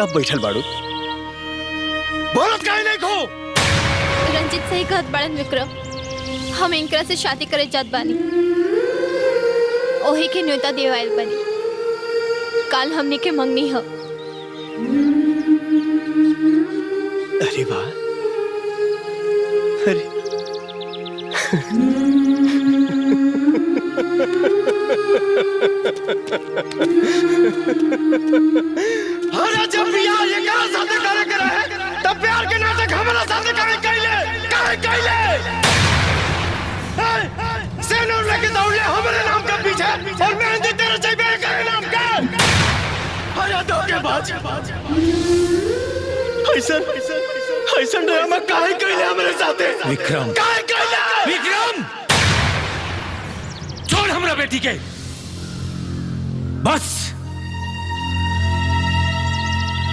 अब बैठल बाड़ू बोलत काहे नहीं खो। रंजित सही कहत बाड़न विक्रम, हम इनकरा से शादी करे जात बानी, ओही के न्योता देवाइल बनी। काल हमनी के मंगनी ह। अरे वाह, अरे अरे जब बियाह ये करा साथे करे के रहे तब प्यार के नाटक हमारा साथे काहे कैले सेनूर लेके दौड़ले हमारे नाम के पीछे और मेहंदी तेरे चाहिए के नाम का। अरे धोखेबाज, ऐसा ड्रामा काहे कैले हमारे साथे। विक्रम, काहे कैले? विक्रम छोड़ हमरा बेटी के, बस